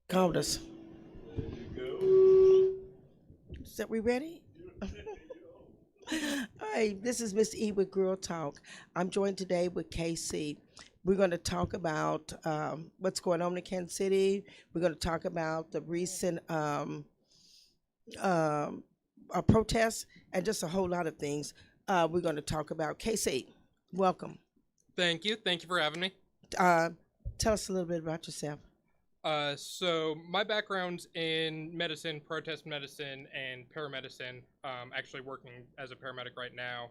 Called us. So we ready? All right, this is Miss E with Girl Talk. I'm joined today with KC. We're going to talk about what's going on in Kansas City. We're going to talk about the recent protests and just a whole lot of things. We're going to talk about KC. Welcome. Thank you. Thank you for having me. Tell us a little bit about yourself. So my background's in medicine, protest medicine, and paramedicine. Actually working as a paramedic right now.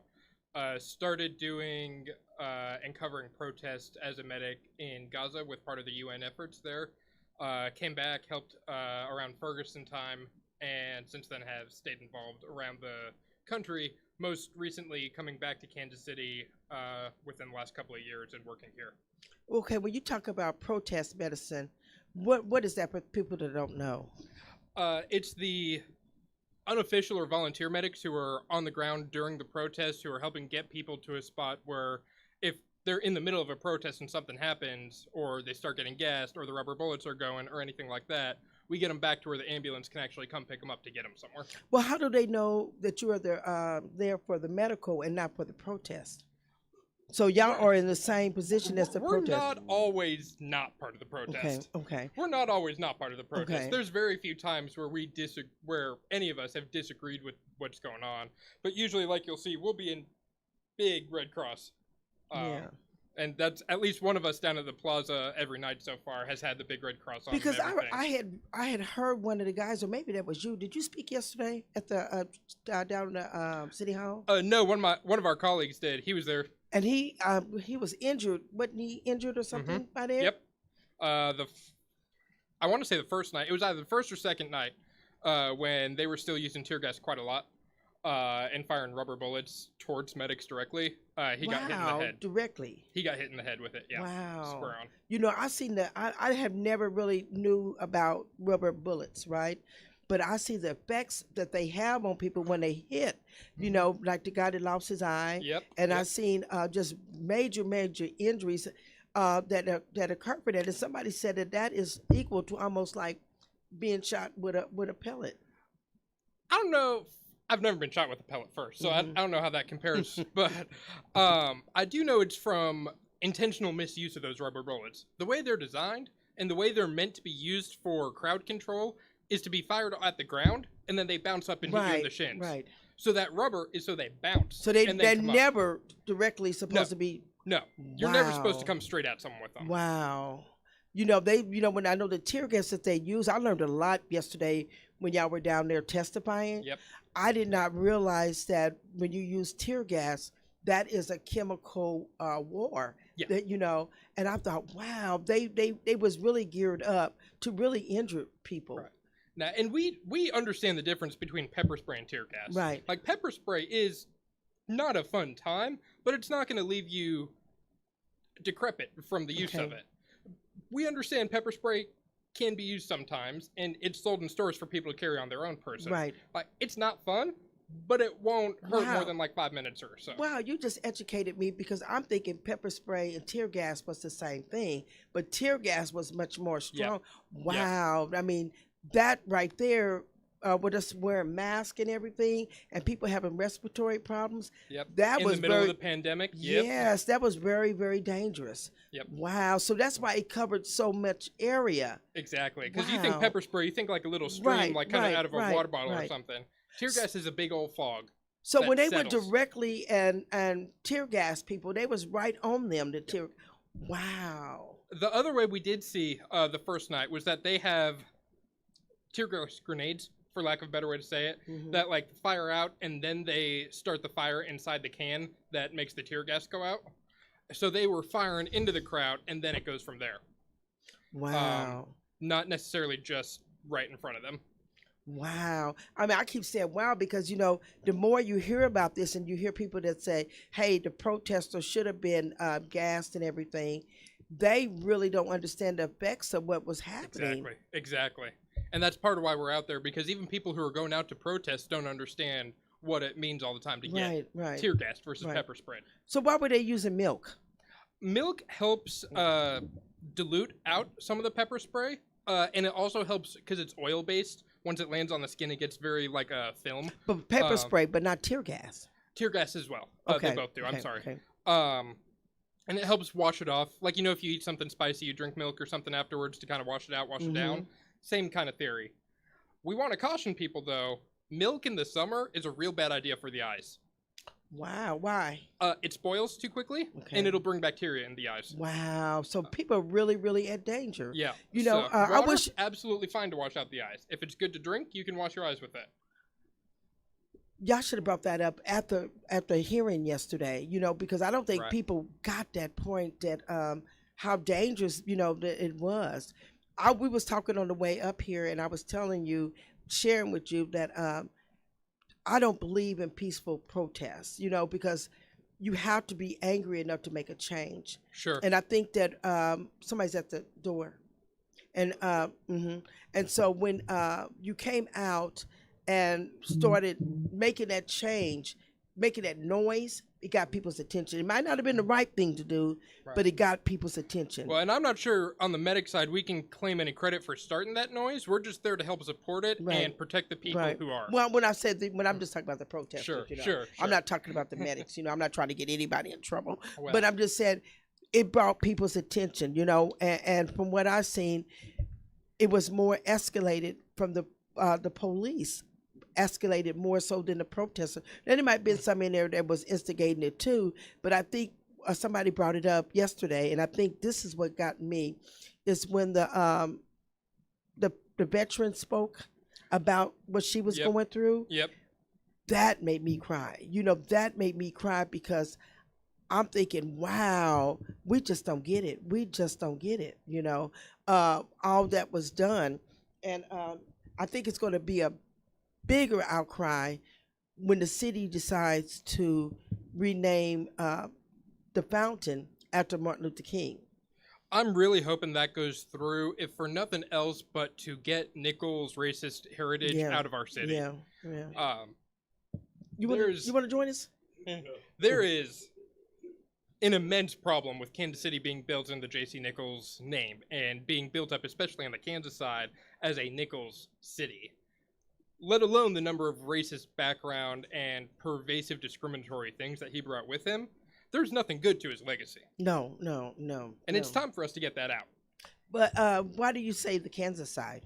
Started doing and covering protests as a medic in Gaza with part of the UN efforts there. Came back, helped around Ferguson time, and since then have stayed involved around the country. Most recently coming back to Kansas City within the last couple of years and working here. Okay, when you talk about protest medicine, what is that for people that don't know? It's the unofficial or volunteer medics who are on the ground during the protests, who are helping get people to a spot where if they're in the middle of a protest and something happens, or they start getting gassed, or the rubber bullets are going, or anything like that, we get them back to where the ambulance can actually come pick them up to get them somewhere. Well, how do they know that you are there for the medical and not for the protest? So y'all are in the same position as the protest. We're not always not part of the protest. Okay. We're not always not part of the protest. Okay. There's very few times where where any of us have disagreed with what's going on. But usually, like you'll see, we'll be in big Red Cross. Yeah. And that's at least one of us down at the plaza every night so far has had the big Red Cross on. Because I had heard one of the guys, or maybe that was you. Did you speak yesterday at the down in the city hall? No, one of our colleagues did. He was there. And he was injured. Wasn't he injured or something by there? Yep. I want to say the first night. It was either the first or second night when they were still using tear gas quite a lot and firing rubber bullets towards medics directly. He got hit in the head. Directly. He got hit in the head with it. Yeah. Wow. Square on. You know, I seen that. I have never really knew about rubber bullets, right? But I see the effects that they have on people when they hit, you know, like the guy that lost his eye. Yep. And I've seen just major injuries that occur for that. And somebody said that is equal to almost like being shot with a pellet. I don't know. I've never been shot with a pellet first, so I don't know how that compares. But I do know it's from intentional misuse of those rubber bullets. The way they're designed and the way they're meant to be used for crowd control is to be fired at the ground, and then they bounce up and hit you in the shins. Right. So that rubber is so they bounce. So they're never directly supposed to be. No, you're never supposed to come straight at someone with them. Wow. You know, when I know the tear gas that they use, I learned a lot yesterday when y'all were down there testifying. Yep. I did not realize that when you use tear gas, that is a chemical war. Yeah. That, you know, and I thought, wow, they was really geared up to really injure people. Right. Now, and we understand the difference between pepper spray and tear gas. Right. Like, pepper spray is not a fun time, but it's not going to leave you decrepit from the use of it. We understand pepper spray can be used sometimes, and it's sold in stores for people to carry on their own person. Right. Like, it's not fun, but it won't hurt more than like 5 minutes or so. Wow, you just educated me because I'm thinking pepper spray and tear gas was the same thing, but tear gas was much more strong. Yep. Wow. Yep. I mean, that right there, with us wearing masks and everything, and people having respiratory problems. Yep. That was in the middle of the pandemic. Yep. Yes, that was very, very dangerous. Yep. Wow. So that's why it covered so much area. Exactly. Because you think pepper spray, you think like a little stream, like kind of out of a water bottle or something. Tear gas is a big old fog. So when they were directly and tear gas people, they was right on them. Wow. The other way we did see the first night was that they have tear gas grenades, for lack of a better way to say it, that like fire out and then they start the fire inside the can that makes the tear gas go out. So they were firing into the crowd and then it goes from there. Wow. Not necessarily just right in front of them. Wow. I mean, I keep saying wow because, you know, the more you hear about this and you hear people that say, hey, the protesters should have been gassed and everything, they really don't understand the effects of what was happening. Exactly. And that's part of why we're out there, because even people who are going out to protest don't understand what it means all the time to get tear gas versus pepper spray. So why were they using milk? Milk helps dilute out some of the pepper spray, and it also helps because it's oil-based. Once it lands on the skin, it gets very like a film. But pepper spray, but not tear gas. Tear gas as well. They both do. I'm sorry. Okay. And it helps wash it off. Like, you know, if you eat something spicy, you drink milk or something afterwards to kind of wash it out, wash it down. Same kind of theory. We want to caution people, though, milk in the summer is a real bad idea for the eyes. Wow. Why? It spoils too quickly, and it'll bring bacteria in the eyes. Wow. So people are really, really at danger. Yeah. You know, I wish... absolutely fine to wash out the eyes. If it's good to drink, you can wash your eyes with it. Y'all should have brought that up at the hearing yesterday, you know, because I don't think people got that point that how dangerous, you know, that it was. We was talking on the way up here, and I was telling you, sharing with you that I don't believe in peaceful protests, you know, because you have to be angry enough to make a change. Sure. And I think that somebody's at the door, and so when you came out and started making that change, making that noise, it got people's attention. It might not have been the right thing to do, but it got people's attention. Well, and I'm not sure on the medic side we can claim any credit for starting that noise. We're just there to help support it and protect the people who are. Well, when I said when I'm just talking about the protesters, sure. I'm not talking about the medics. You know, I'm not trying to get anybody in trouble, but I'm just saying it brought people's attention. You know, and from what I've seen, it was more escalated from the police. Escalated more so than the protesters. Then there might have been some in there that was instigating it too, but I think somebody brought it up yesterday, and I think this is what got me, is when the veteran spoke about what she was going through. That made me cry. You know, that made me cry because I'm thinking, wow, we just don't get it. We just don't get it. You know, all that was done, and I think it's going to be a bigger outcry when the city decides to rename the fountain after Martin Luther King. I'm really hoping that goes through, if for nothing else, but to get Nichols' racist heritage out of our city. You want to join us? There is an immense problem with Kansas City being built in the J.C. Nichols name and being built up, especially on the Kansas side, as a Nichols city. Let alone the number of racist background and pervasive discriminatory things that he brought with him. There's nothing good to his legacy. No. And it's time for us to get that out. But why do you say the Kansas side?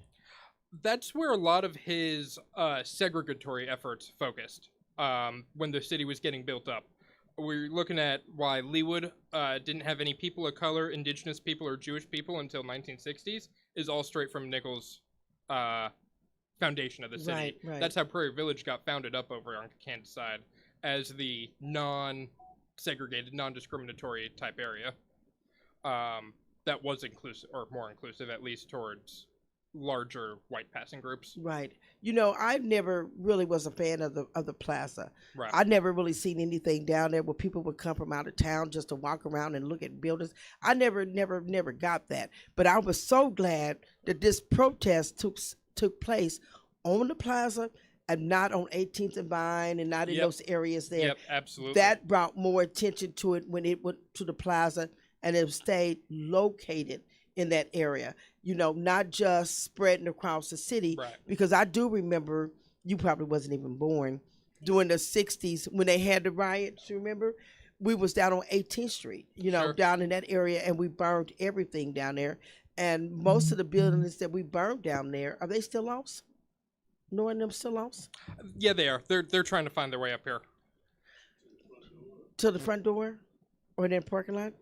That's where a lot of his segregatory efforts focused when the city was getting built up. We're looking at why Leawood didn't have any people of color, indigenous people, or Jewish people until 1960s, is all straight from Nichols' foundation of the city. Right. That's how Prairie Village got founded up over on the Kansas side, as the non-segregated, non-discriminatory type area that was inclusive, or more inclusive at least, towards larger white passing groups. Right. You know, I never really was a fan of the plaza. Right. I never really seen anything down there where people would come from out of town just to walk around and look at buildings. I never got that. But I was so glad that this protest took place on the plaza and not on 18th and Vine and not in those areas there. Yep, absolutely. That brought more attention to it when it went to the plaza, and it stayed located in that area. You know, not just spreading across the city. Right. Because I do remember, you probably wasn't even born, during the 60s when they had the riots, you remember? We was down on 18th Street, you know, down in that area, and we burned everything down there. And most of the buildings that we burned down there, are they still lost? Knowing them still lost? Yeah, they are. They're trying to find their way up here. To the front door? Or in their parking lot?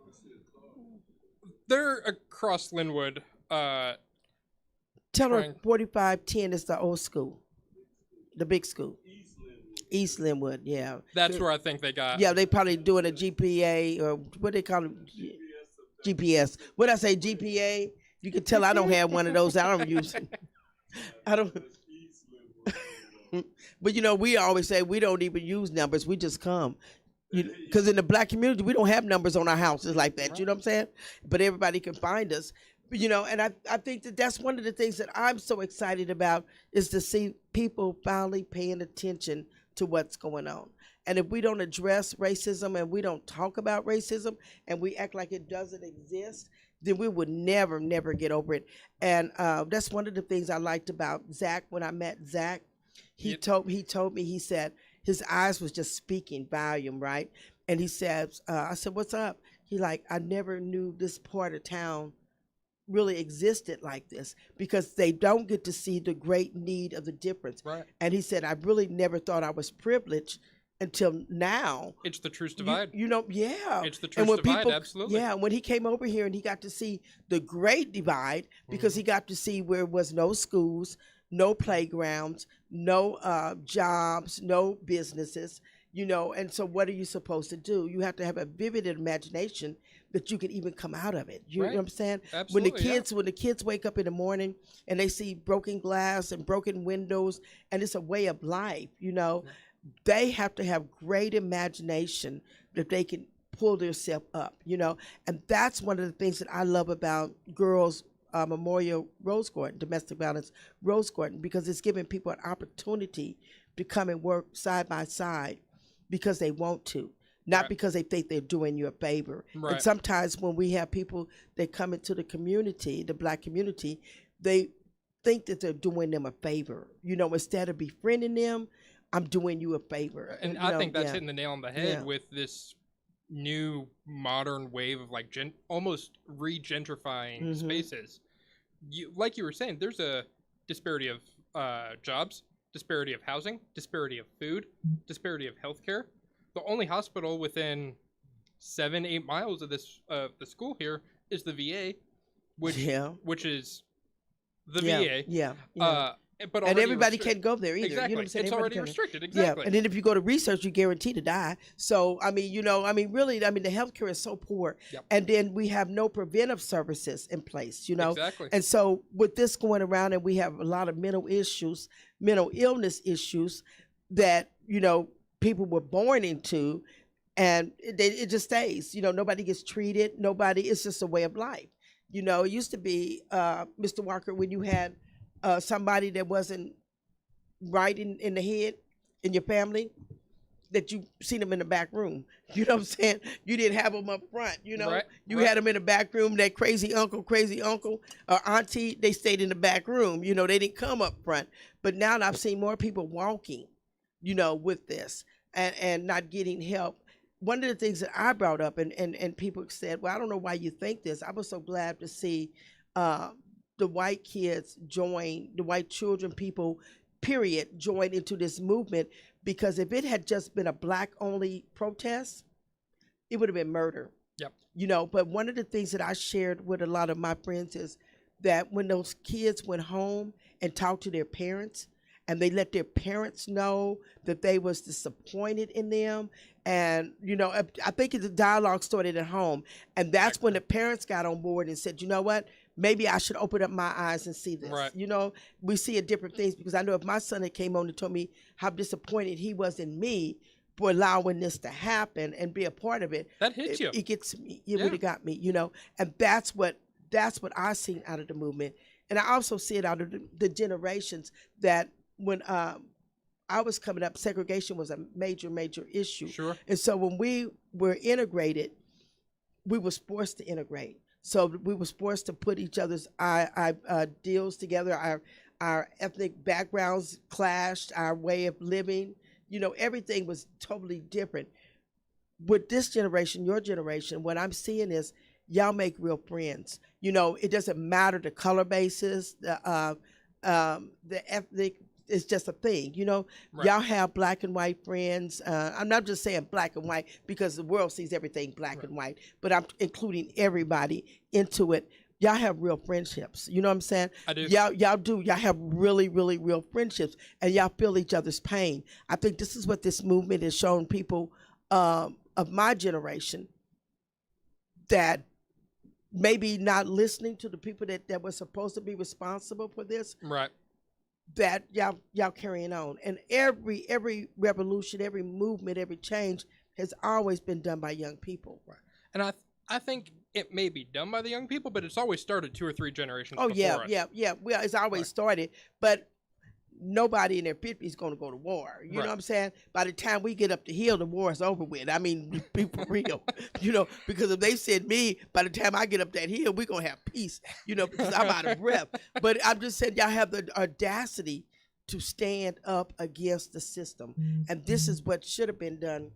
They're across Linwood. Tell her Trying- 4510 is the old school, the big school. East Linwood, yeah. That's where I think they got. Yeah, they probably doing a GPA or what they call it, GPS. What I say, GPA? You can tell I don't have one of those. I don't use it. I don't. But you know, we always say we don't even use numbers. We just come. Because in the black community, we don't have numbers on our houses like that. You know what I'm saying? But everybody can find us. You know, and I think that that's one of the things that I'm so excited about is to see people finally paying attention to what's going on. And if we don't address racism and we don't talk about racism and we act like it doesn't exist, then we would never, never get over it. And that's one of the things I liked about Zach when I met Zach. He told me, he said his eyes was just speaking volume, right? And he said, I said, what's up? He like, I never knew this part of town really existed like this because they don't get to see the great need of the difference. Right. And he said, I really never thought I was privileged until now. It's the truth divide. You know, yeah. It's the truth divide, absolutely. Yeah, when he came over here and he got to see the great divide because he got to see where was no schools, no playgrounds, no jobs, no businesses, you know, and so what are you supposed to do? You have to have a vivid imagination that you can even come out of it. You know what I'm saying? Absolutely, when the kids wake up in the morning and they see broken glass and broken windows and it's a way of life, you know, they have to have great imagination that they can pull themselves up, you know, and that's one of the things that I love about Girls Memorial Rose Garden, Domestic Violence Rose Garden, because it's giving people an opportunity to come and work side by side because they want to. Not because they think they're doing you a favor. Right. And sometimes when we have people that come into the community, the black community, they think that they're doing them a favor. You know, instead of befriending them, I'm doing you a favor. And I think that's hitting the nail on the head with this new modern wave of like almost re-gentrifying spaces. Like you were saying, there's a disparity of jobs, disparity of housing, disparity of food, disparity of healthcare. The only hospital within 7-8 miles of this the school here is the VA, which is the VA. Yeah. But and everybody can't go there either. Exactly. You know what I'm saying? It's Everybody already restricted. Exactly. Yeah. And then if you go to research, you're guaranteed to die. So, I mean, you know, really, the healthcare is so poor. Yep. And then we have no preventive services in place, you know. Exactly. And so with this going around and we have a lot of mental illness issues that, you know, people were born into, and it just stays. You know, nobody gets treated. It's just a way of life. You know, it used to be, Mr. Walker, when you had somebody that wasn't right in the head in your family, that you seen them in the back room. You know what I'm saying? You didn't have them up front, you know? You had them in the back room, that crazy uncle or auntie, they stayed in the back room. You know, they didn't come up front. But now I've seen more people walking, you know, with this and not getting help. One of the things that I brought up and people said, well, I don't know why you think this. I was so glad to see the white kids join, the white children, people, period, join into this movement, because if it had just been a black-only protest, it would have been murder. Yep. You know, but one of the things that I shared with a lot of my friends is that when those kids went home and talked to their parents, and they let their parents know that they was disappointed in them. And, you know, I think the dialogue started at home. And that's when the parents got on board and said, you know what, maybe I should open up my eyes and see this. Right. You know, we see different things, because I know if my son had came on and told me how disappointed he was in me for allowing this to happen and be a part of it. That hits you. It gets me. It would have got me, you know. And that's what I seen out of the movement. And I also see it out of the generations that when I was coming up, segregation was a major, major issue. Sure. And so when we were integrated, we was forced to integrate. So we was forced to put each other's deals together. Our ethnic backgrounds clashed, our way of living. You know, everything was totally different. With this generation, your generation, what I'm seeing is y'all make real friends. You know, it doesn't matter the color basis, the ethnic it's just a thing, you know. Right. Y'all have black and white friends. I'm not just saying black and white because the world sees everything black Right. and white, but I'm including everybody into it. Y'all have real friendships. You know what I'm saying? I do. Y'all do. Y'all have really, really real friendships, and y'all feel each other's pain. I think this is what this movement has shown people of my generation, that maybe not listening to the people that were supposed to be responsible for this, Right. that y'all carrying on. And every revolution, every movement, every change has always been done by young people. Right. And I think it may be done by the young people, but it's always started 2 or 3 generations Oh before us. yeah. Well, it's always Right. started, but nobody in their 50s is going to go to war. You know Right. what I'm saying? By the time we get up the hill, the war is over with. I mean, be for real. You know, because if they said me, by the time I get up that hill, we're going to have peace, you know, because I'm out of breath. But I'm just saying, y'all have the audacity to stand up against the system. And this is what should have been done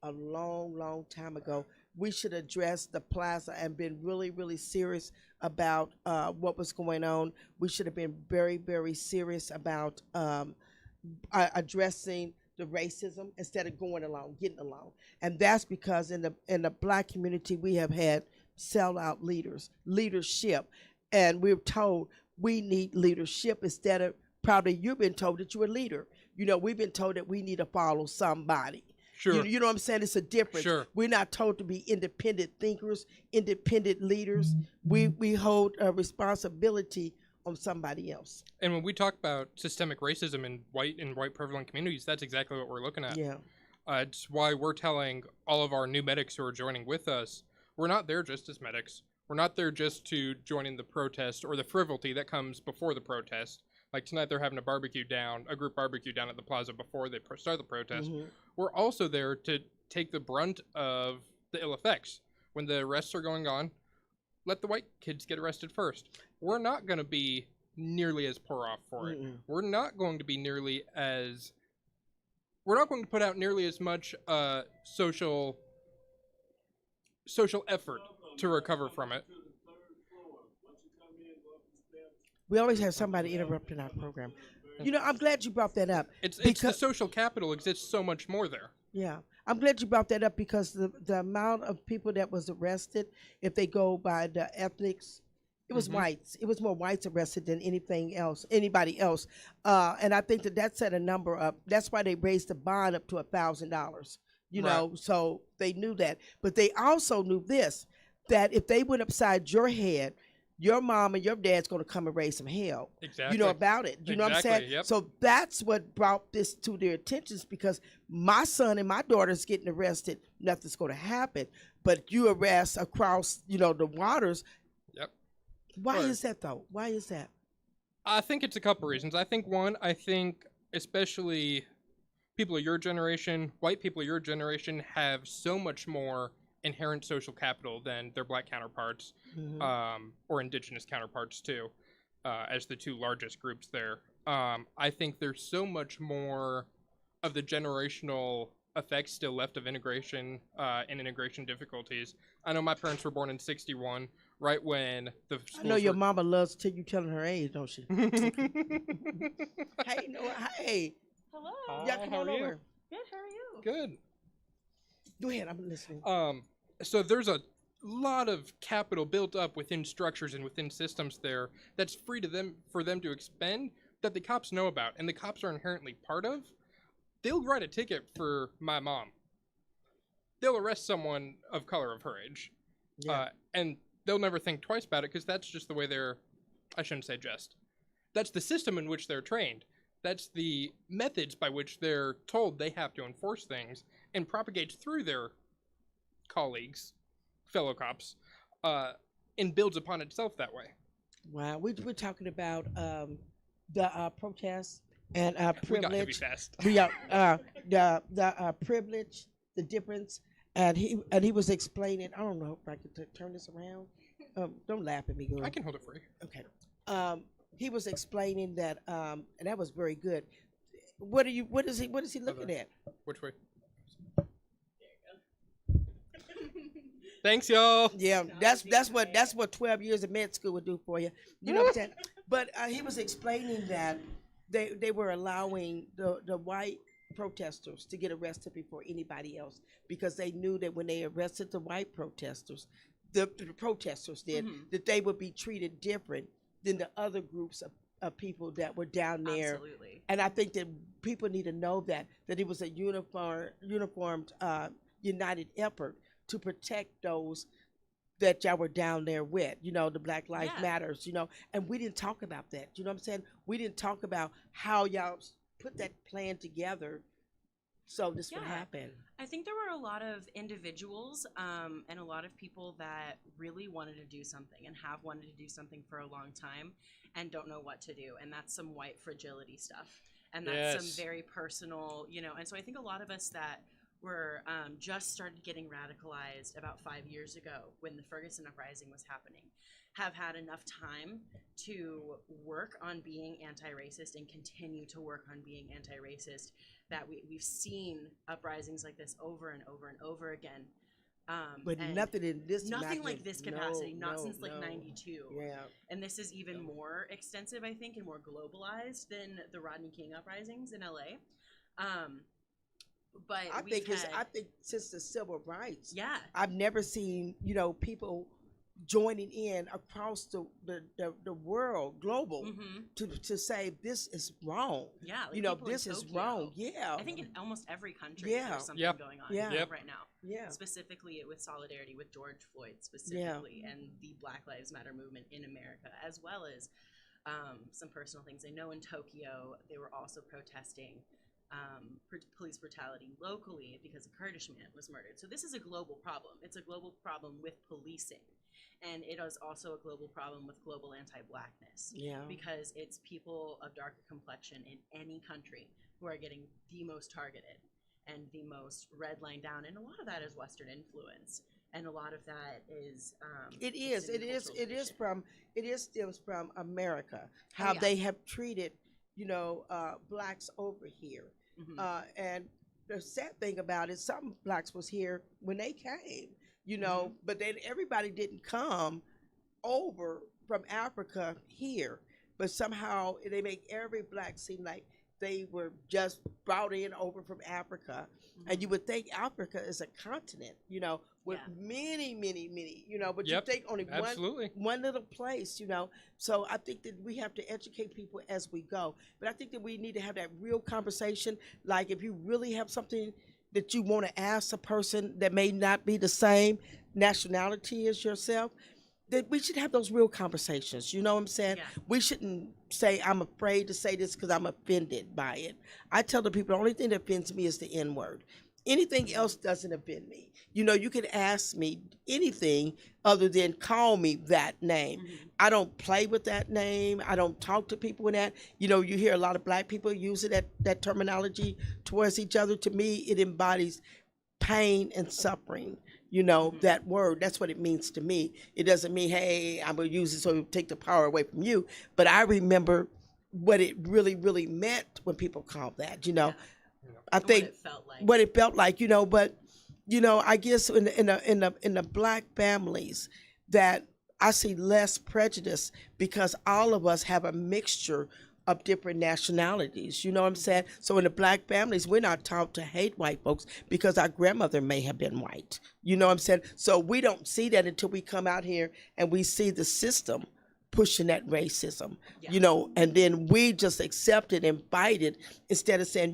a long, long time ago. We should address the plaza and been really, really serious about what was going on. We should have been very, very serious about addressing the racism instead of going along, getting along. And that's because in the black community, we have had sellout leadership, and we're told we need leadership instead of, probably you've been told that you're a leader. You know, we've been told that we need to follow somebody. Sure. You know what I'm saying? It's a difference. Sure. We're not told to be independent thinkers, independent leaders. We hold a responsibility on somebody else. And when we talk about systemic racism in white prevalent communities, that's exactly what we're looking at. Yeah. It's why we're telling all of our new medics who are joining with us, we're not there just as medics. We're not there just to join in the protest or the frivolity that comes before the protest. Like tonight, they're having a group barbecue down at the plaza before they start the protest. Mm-hmm. We're also there to take the brunt of the ill effects. When the arrests are going on, let the white kids get arrested first. We're not going to be nearly as poor off for it. Mm-mm. We're not going to put out nearly as much social effort to recover from it. We always have somebody interrupting our program. You know, I'm glad you brought that up. It's the social capital exists so much more there. Yeah, I'm glad you brought that up because the amount of people that was arrested, if they go by the ethnics, it was whites. It was more whites arrested than anybody else. And I think that set a number up. That's why they raised the bond up to $1,000. You know, so they knew that. But they also knew this, that if they went upside your head, your mom and your dad's going to come and raise some hell. Exactly. You know about it. You know what I'm saying? Yep. So that's what brought this to their attentions, because my son and my daughter's getting arrested. Nothing's going to happen. But you arrest across, you know, the waters. Yep. Why is that, though? Why is that? I think it's a couple reasons. I think especially people of your generation, white people of your generation, have so much more inherent social capital than their black counterparts, or indigenous counterparts too, as the 2 largest groups there. I think there's so much more of the generational effects still left of integration and integration difficulties. I know my parents were born in '61, right when the schools I know your mama loves till you telling her age, don't she? Hey, Hey. Hello. Y'all come on over. Good. How are you? Good. Go ahead, I'm listening. So there's a lot of capital built up within structures and within systems there that's free for them to expend that the cops know about and the cops are inherently part of. They'll write a ticket for my mom. They'll arrest someone of color of her age. Yeah. And they'll never think twice about it because that's just the way I shouldn't say just. That's the system in which they're trained. That's the methods by which they're told they have to enforce things and propagates through their colleagues, fellow cops, and builds upon itself that way. Wow, we're talking about the protests and privilege. We got heavy fast. We are the privilege, the difference, and he was explaining. I don't know if I could turn this around. Don't laugh at me, girl. I can hold it for you. Okay. He was explaining that, and that was very good. What is he looking at? Which way? Thanks, y'all. Yeah, that's what 12 years of med school would do for you. You know what I'm saying? But he was explaining that they were allowing the white protesters to get arrested before anybody else because they knew that when they arrested the white protesters, the protesters did, Mhm. that they would be treated different than the other groups of people that were down there. Absolutely. And I think that people need to know that it was a uniformed, united effort to protect those that y'all were down there with, the Black Lives Yeah. Matters, and we didn't talk about that. You know what I'm saying? We didn't talk about how y'all put that plan together so this would Yeah. happen. I think there were a lot of individuals and a lot of people that really wanted to do something and have wanted to do something for a long time and don't know what to do. And that's some white fragility stuff. And that's Yes. some very personal, and so I think a lot of us that were just started getting radicalized about 5 years ago when the Ferguson uprising was happening have had enough time to work on being anti-racist and continue to work on being anti-racist, that we've seen uprisings like this over and over and over again. But And nothing in this nothing like magnitude. this capacity, not No, since like no. 92. Yeah. And this is even more extensive, I think, and more globalized than the Rodney King uprisings in LA. But I we've think had, I think since the civil rights, yeah, I've never seen, people joining in across the world, global, hmm to say this is wrong. yeah, like people in This is Tokyo. wrong. Yeah. I think in almost every country Yeah. there's something Yep. going on Yeah. Yep. right now. Yeah. Specifically with solidarity with George Floyd specifically and the Black Lives Matter movement in America, as well as some personal things. I know in Tokyo they were also protesting police brutality locally because a Kurdish man was murdered. So this is a global problem. It's a global problem with policing. And it is also a global problem with global anti-blackness Yeah. because it's people of darker complexion in any country who are getting the most targeted and the most redlined down. And a lot of that is Western influence. And a lot of that is It just is. in It is. cultural It is tradition. from. It is stems from America. How yeah. they have treated, blacks over here. Mhm. And the sad thing about it, some blacks was here when they came. Mhm. But then everybody didn't come over from Africa here. But somehow they make every black seem like they were just brought in over from Africa. And Mhm. you would think Africa is a continent, with Yeah. many, many, many, but Yep. you think only Absolutely. one little place. So I think that we have to educate people as we go. But I think that we need to have that real conversation. Like if you really have something that you want to ask a person that may not be the same nationality as yourself, that we should have those real conversations. You know what I'm saying? Yeah. We shouldn't say, I'm afraid to say this because I'm offended by it. I tell the people the only thing that offends me is the N word. Anything else doesn't offend me. You can ask me anything other than call me that name. Mhm. I don't play with that name. I don't talk to people with that. You hear a lot of black people use it, that terminology towards each other. To me, it embodies pain and suffering. That word, that's what it means to me. It doesn't mean, hey, I'm going to use it so it'll take the power away from you. But I remember what it really, really meant when people called that. Yeah. I And think what it felt like. what it felt like, but I guess in the black families that I see less prejudice because all of us have a mixture of different nationalities. You know what I'm saying? So in the black families, we're not taught to hate white folks because our grandmother may have been white. You know what I'm saying? So we don't see that until we come out here and we see the system pushing that racism, Yeah. and then we just accept it and fight it instead of saying,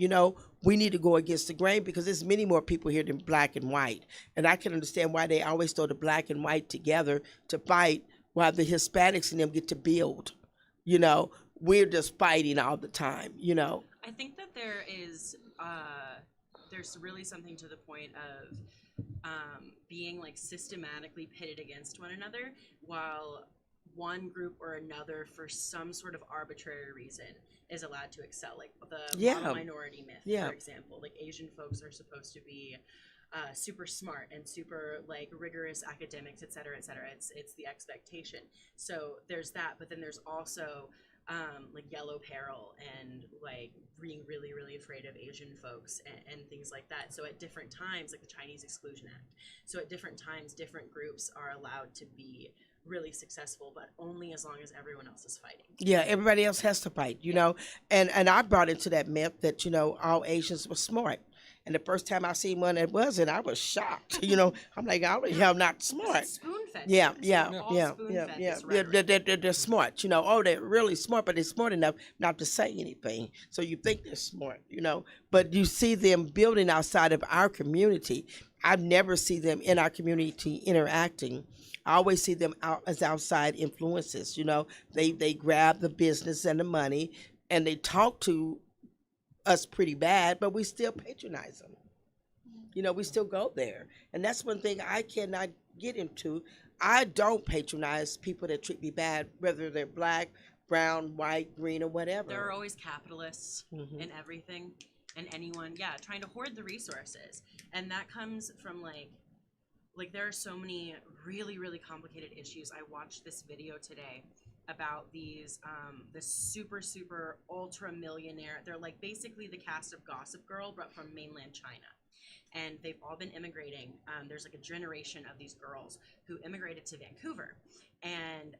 we need to go against the grain because there's many more people here than black and white. And I can understand why they always throw the black and white together to fight while the Hispanics and them get to build. We're just fighting all the time. I think that there's really something to the point of being like systematically pitted against one another, while one group or another, for some sort of arbitrary reason, is allowed to excel. Like the Yeah. model minority myth, Yeah. for example. Like Asian folks are supposed to be super smart and super like rigorous academics, et cetera, et cetera. It's the expectation. So there's that, but then there's also like yellow peril and like being really, really afraid of Asian folks and things like that. So at different times, like the Chinese Exclusion Act. So at different times, different groups are allowed to be really successful, but only as long as everyone else is fighting. Yeah, everybody else has to fight, you know. And I brought into that myth that, you know, all Asians were smart. And the first time I seen one that wasn't, I was shocked. You know, I'm like, I really am not smart. It's spoon fed. Yeah, to us. yeah, We're all yeah, spoon yeah, fed yeah. this Yeah, rhetoric. they're smart, you know. Oh, they're really smart, but they're smart enough not to say anything. So you think they're smart, you know. But you see them building outside of our community. I've never see them in our community interacting. I always see them out as outside influences, you know. They grab the business and the money and they talk to us pretty bad, but we still patronize them. You know, we still go there. And that's one thing I cannot get into. I don't patronize people that treat me bad, whether they're black, brown, white, green, or whatever. There are always capitalists Mhm. in everything, and anyone, trying to hoard the resources, and that comes from like there are so many really really complicated issues. I watched this video today about these this super ultra millionaire. They're like basically the cast of Gossip Girl, but from mainland China. And they've all been immigrating. There's like a generation of these girls who immigrated to Vancouver, and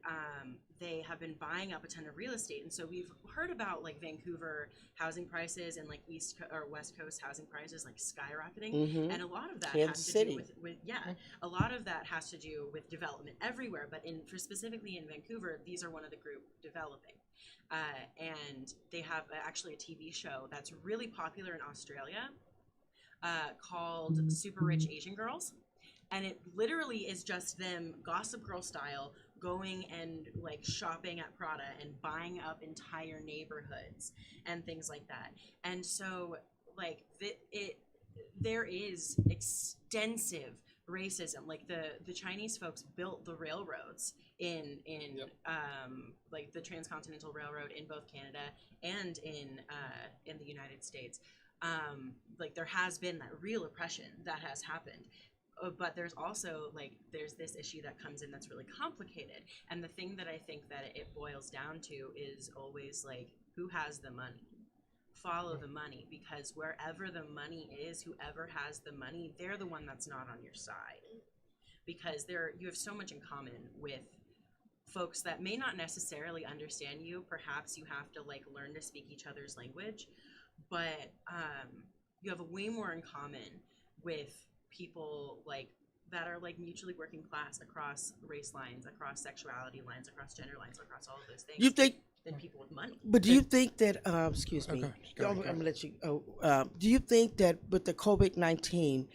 they have been buying up a ton of real estate. And so we've heard about like Vancouver housing prices and like or West Coast housing prices like skyrocketing, Mhm. and a lot of that Kansas has to City. do with a lot of that has to do with development everywhere. But for specifically in Vancouver, these are one of the group developing. And they have actually a TV show that's really popular in Australia called Super Rich Asian Girls. And it literally is just them Gossip Girl style going and like shopping at Prada and buying up entire neighborhoods and things like that. And so like there is extensive racism. Like the Chinese folks built the railroads in like the Transcontinental Railroad in both Canada and in the United States. Like there has been that real oppression that has happened. But there's also like there's this issue that comes in that's really complicated, and the thing that I think that it boils down to is always like who has the money. Follow the money, because wherever the money is, whoever has the money, they're the one that's not on your side, because you have so much in common with folks that may not necessarily understand you. Perhaps you have to like learn to speak each other's language, but you have way more in common with people like that are like mutually working class across race lines, across sexuality lines, across gender lines, across all of those things. You think? Than people with money. But do you think that? Excuse me. Okay, go I'm ahead. gonna let you. Do you think that with the COVID-19,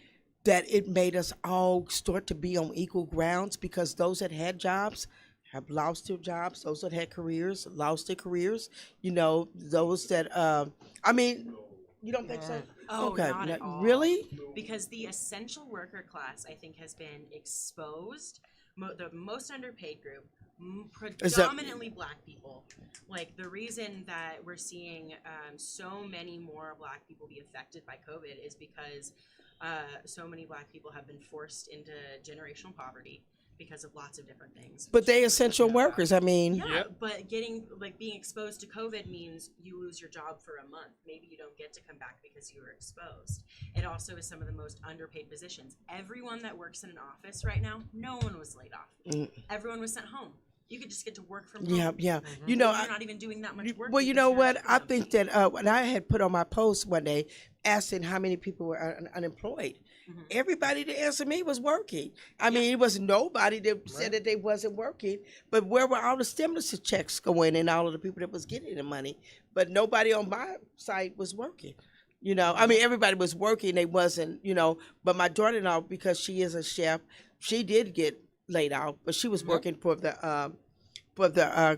that it made us all start to be on equal grounds, because those that had jobs have lost their jobs, those that had careers lost their careers. You know, those that. I mean, you don't think so? Oh, Okay, not at all. really? Because the essential worker class, I think, has been exposed. The most underpaid group, predominantly Black people. Like the reason that we're seeing so many more Black people be affected by COVID is because so many Black people have been forced into generational poverty because of lots of different things. But they essential workers. I mean, Yeah, Yep. but being exposed to COVID means you lose your job for a month. Maybe you don't get to come back because you were exposed. It also is some of the most underpaid positions. Everyone that works in an office right now, no one was laid off. Everyone was sent home. You could just get to work from home. yeah, yeah. Mm-hmm. You know, You're not even doing that much work. well, you because know you're what? helping I them. think that when I had put on my post one day asking how many people were unemployed, everybody that answered me was working. I mean, it was nobody that said that they wasn't working. But where were all the stimulus checks going and all of the people that was getting the money? But nobody on my site was working. You know, I mean, everybody was working. They wasn't, you know, but my daughter-in-law, because she is a chef, she did get laid off, but she was working for the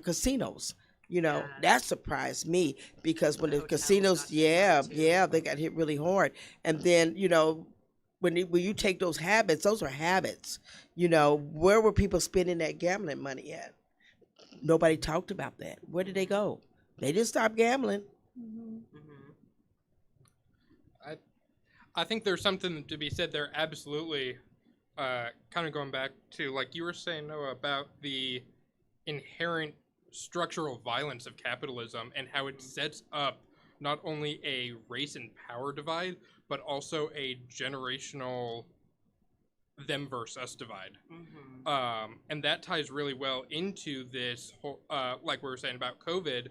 casinos. You know, Yeah. that surprised me, because when The the hotels casinos, got hit hard, too. they got hit really hard. And then, you know, when you take those habits, those are habits. You know, where were people spending that gambling money at? Nobody talked about that. Where did they go? They didn't stop gambling. I think there's something to be said there. Absolutely. Kind of going back to like you were saying, Noah, about the inherent structural violence of capitalism and how it sets up not only a race and power divide, but also a generational them versus us divide. Mm-hmm. And that ties really well into this whole, like we were saying about COVID,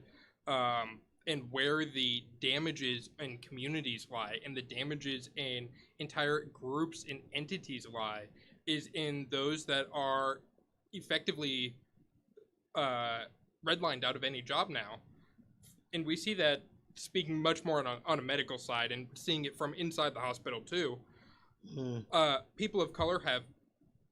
and where the damages in communities lie and the damages in entire groups and entities lie is in those that are effectively redlined out of any job now. And we see that speaking much more on a medical side and seeing it from inside the hospital too. People of color have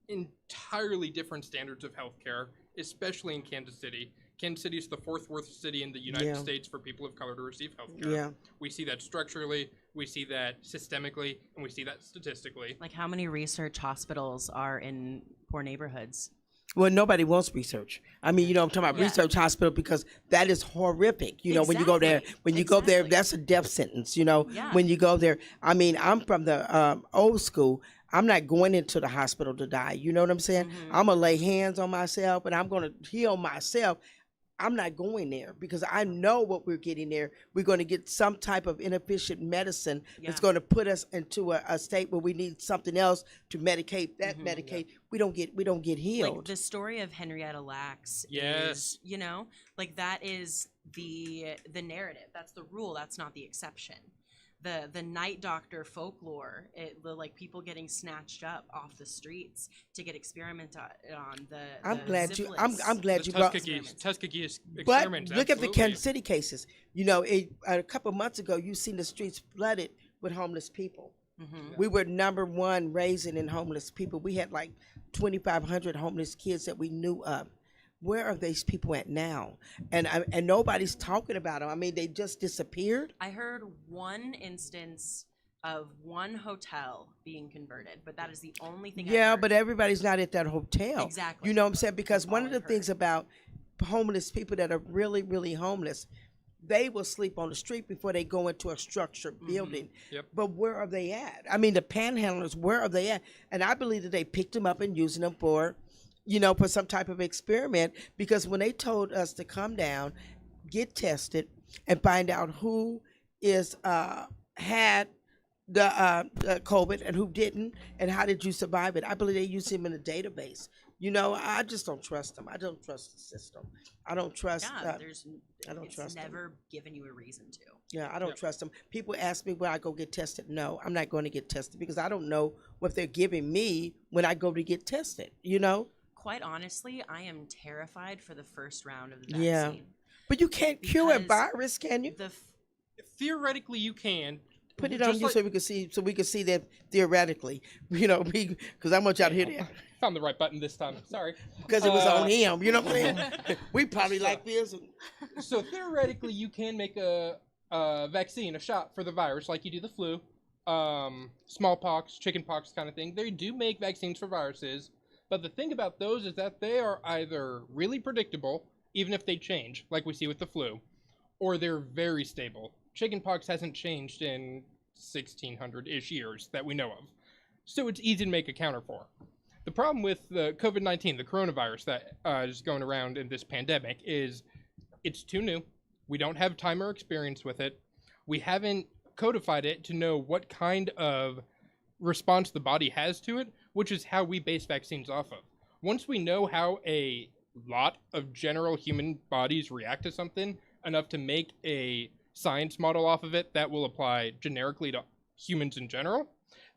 entirely different standards of healthcare, especially in Kansas City. Kansas City is the fourth worst city in the United States for people of color to receive healthcare. Yeah. We see that structurally, we see that systemically, and we see that statistically. Like, how many research hospitals are in poor neighborhoods? Well, nobody wants research. I mean, I'm talking about Yeah. research hospital because that is horrific. When you go there, Exactly. that's a death sentence. Yeah. When you go there. I mean, I'm from the old school. I'm not going into the hospital to die. You know what I'm saying? Mhm. I'm going to lay hands on myself and I'm going to heal myself. I'm not going there because I know what we're getting there. We're going to get some type of inefficient medicine that's Yeah. going to put us into a state where we need something else to medicate that Mhm. medicate. We don't get healed. Like the story of Henrietta Lacks Yes. is, like that is the narrative. That's the rule. That's not the exception. The night doctor folklore, like people getting snatched up off the streets to get experimented on. I'm glad syphilis. I'm glad The you brought. Tuskegee But experiments. look at the absolutely. Kansas City cases. A couple of months ago, you seen the streets flooded with homeless people. Mhm. We were number one raising in homeless people. We had like 2,500 homeless kids that we knew of. Where are these people at now? And nobody's talking about them. I mean, they just disappeared. I heard one instance of one hotel being converted, but that is the only thing. I've Yeah, heard. but everybody's not at that hotel. Exactly. You know what I'm saying? Because That's one all of the I've things heard. about homeless people that are really, really homeless, they will sleep on the street before they go into a structured building. Yep. But where are they at? I mean, the panhandlers, where are they at? And I believe that they picked them up and using them for some type of experiment, because when they told us to come down, get tested, and find out who is had the COVID and who didn't, and how did you survive it, I believe they use him in a database. I just don't trust them. I don't trust the system. I don't trust. Yeah, I don't it's trust them. never given you a reason to. Yeah, I don't Yep. trust them. People ask me, will I go get tested? No, I'm not going to get tested because I don't know what they're giving me when I go to get tested. Quite honestly, I am terrified for the first round of the vaccine. Yeah. But you can't cure a Because virus, can you? Theoretically, you can. Put it on Just you like- so we can see that theoretically, because I want y'all to hear that Found the right button this time. Sorry. because it was on him. You know what I'm saying? We probably So- like this. So theoretically, you can make a vaccine, a shot for the virus, like you do the flu, smallpox, chickenpox kind of thing. They do make vaccines for viruses, but the thing about those is that they are either really predictable, even if they change, like we see with the flu, or they're very stable. Chickenpox hasn't changed in 1600-ish years that we know of, so it's easy to make a counter for. The problem with the COVID-19, the coronavirus that is going around in this pandemic, is it's too new. We don't have time or experience with it. We haven't codified it to know what kind of response the body has to it, which is how we base vaccines off of. Once we know how a lot of general human bodies react to something, enough to make a science model off of it that will apply generically to humans in general,